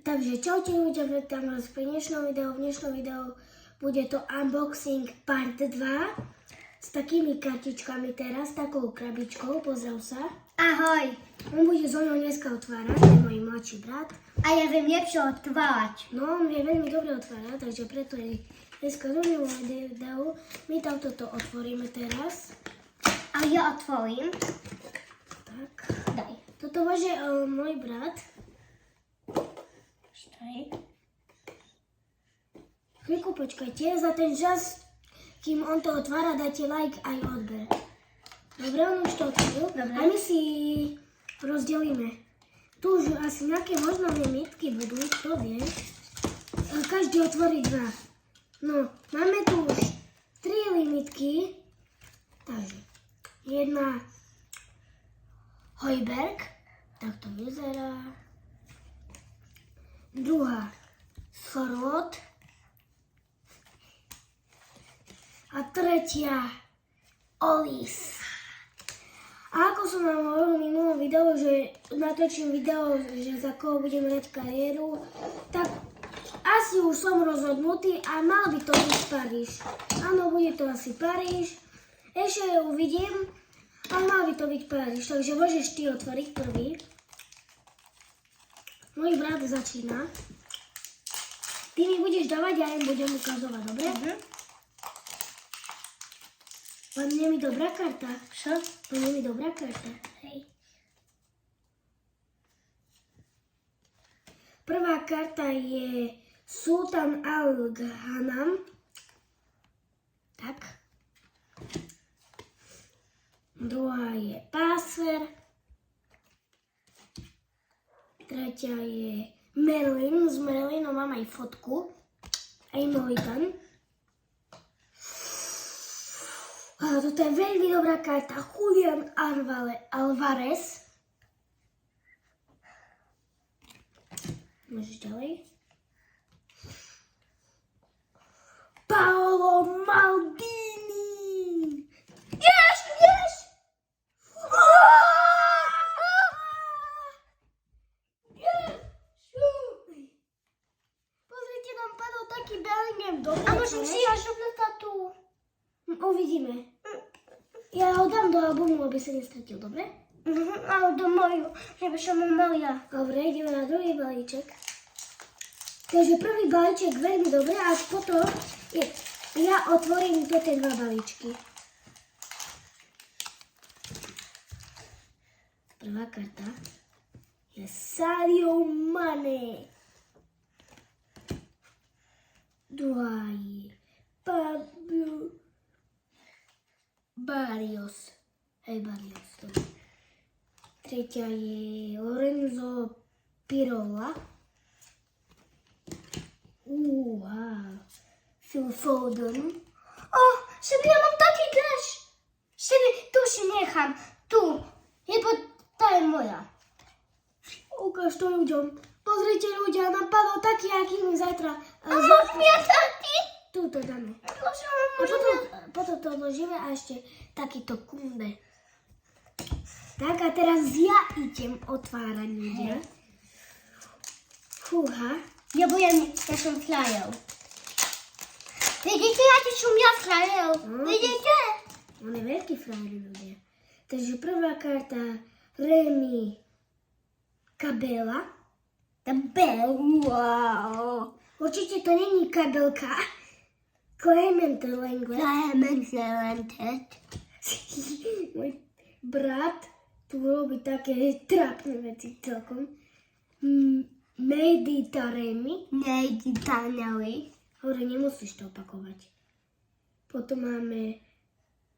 Takže čaute ľudia, vítam vás pri dnešnom videu. V dnešnom videu bude to unboxing part 2 s takými kartičkami teraz, takou krabičkou, pozdrav sa. Ahoj. On bude so mnou dneska otvárať, to je môj mladší brat. A ja viem lepšie otvárať. No, on vie veľmi dobre otvárať, takže preto je dneska so mnou video. My tam toto otvoríme teraz. A ja otvorím. Tak. Daj. Toto môže môj brat. Chvíľku počkajte, za ten čas, kým on to otvára, dajte like aj odber. Dobre, on už to otvoril. Dobre. A my si rozdelíme. Tu už asi nejaké možno limitky budú, kto vie. Každý otvorí 2. No, máme tu už 3 limitky. Takže, jedna Hojberg, tak to vyzerá. Druhá Srot. A tretia Olis. A ako som vám hovoril v minulom videu, že natočím video, že za koho budem hrať kariéru, tak asi už som rozhodnutý a mal by to byť Paríž. Áno, bude to asi Paríž. Ešte uvidím, ale mal by to byť Paríž. Takže môžeš ty otvoriť prvý. Môj brat začína. Ty mi budeš dávať a ja im budem ukazovať, dobre? Ale mne mi dobrá karta. Čo? Mne mi dobrá karta. Hej. Prvá karta je Sultan Al-Ghanam. Tak. Druhá je Passer. Tretia je Merlin. S Merlinom mám aj fotku. Aj Molitan. A toto je veľmi dobrá karta. Julián Alvarez. Môžeš ďalej. Paolo Maldini. Yes! Yes! Pozrite, nám padol taký Bellingham. Dobre, A môžem si až obletať tu. Uvidíme. Ja ho dám do albumu, aby sa nestratil, dobre? Ale do moju, že by som mal ja. Dobre, ideme na druhý balíček. Takže prvý balíček veľmi dobre, až potom ja otvorím to tie 2 balíčky. Prvá karta je Sadio Mane. Druhá je Pablo Barrios. Hej, Barrios. Tretia je Lorenzo Pirola. Wow. Phil Foden. Sebe, ja mám taký dres. Sebe, tu si nechám. Tu. Lebo to je moja. Ukáž to ľuďom. Pozrite ľudia, nám padol taký, aký mi zajtra. A môžem ja taký? Tu to dáme. Môžem Potom to odložíme a ešte takýto kunde. Tak a teraz ja idem otvárať ľudia. Fúha. Ja som frajer. Vidíte, aký som ja frajer? Vidíte? On je veľký frajer ľudia. Takže prvá karta Remy Kabela. Wow. Určite to není kabelka. Clement Lenglet. Môj brat tu robí také trápne veci celkom. Mehdi Taremi. Hore, nemusíš to opakovať. Potom máme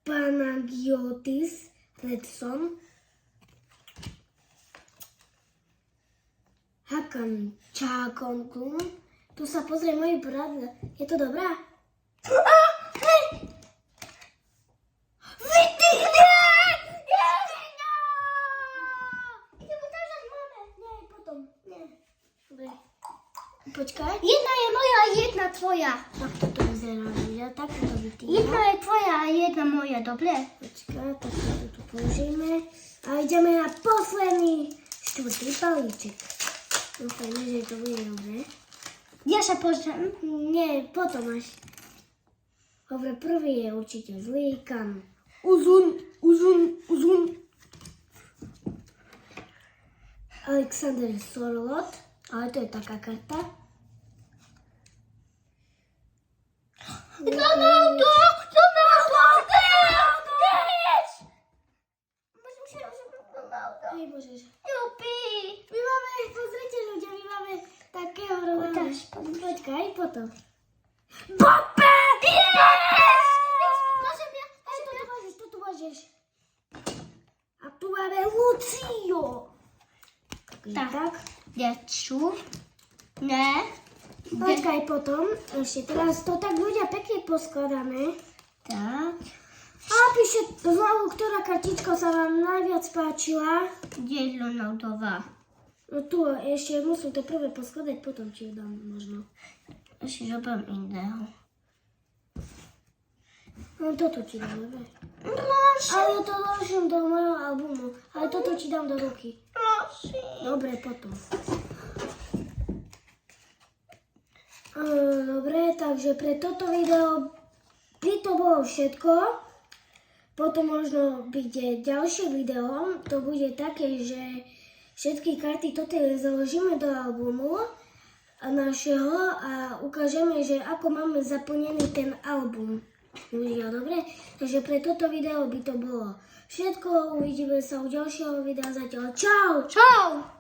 Panagiotis Redson. Hakan Čákonku. Tu sa pozrie môj brat. Je to dobrá? Počkaj. Jedna je moja a jedna tvoja. Takto to vyzerá, ľudia. Takto to vytýva. Jedna je tvoja a jedna moja, dobre? Počkaj, takto to tu použijeme. A ideme na posledný 4. balíček. Dúfajme, že to bude dobre. Ja sa pozriem. Nie, potom až. Dobre, prvý je určite zlý. Kam? Uzun. Alexander Sorlot. Ale to je taká karta. Ronaldo! Yes! Môžem si rozhodnúť Ronaldo. Hej, Bože. Jupi! My máme, pozrite ľudia, my máme takého Ronalda. Ukáž, Počkaj, potom. Mbappé! Yes! Môžem ja? To tu môžeš. A tu máme Lucio. Tak. Deču. Ne. Počkaj potom, ešte teraz to tak ľudia pekne poskladáme. Tak. A píše znovu, ktorá kartička sa vám najviac páčila. Kde je Ronaldová? No tu ešte musím to prvé poskladať, potom ti ju dám možno. Ešte robím iného. No toto ti dám, dobre. Prosím. Ale to ložím do mojho albumu. Ale toto ti dám do ruky. Prosím. Dobre, potom. Dobre, takže pre toto video by to bolo všetko. Potom možno bude ďalšie video. To bude také, že všetky karty toto založíme do albumu našeho a ukážeme, že ako máme zaplnený ten album. Ľudia, dobre? Takže pre toto video by to bolo všetko. Uvidíme sa u ďalšieho videa. Zatiaľ čau! Čau.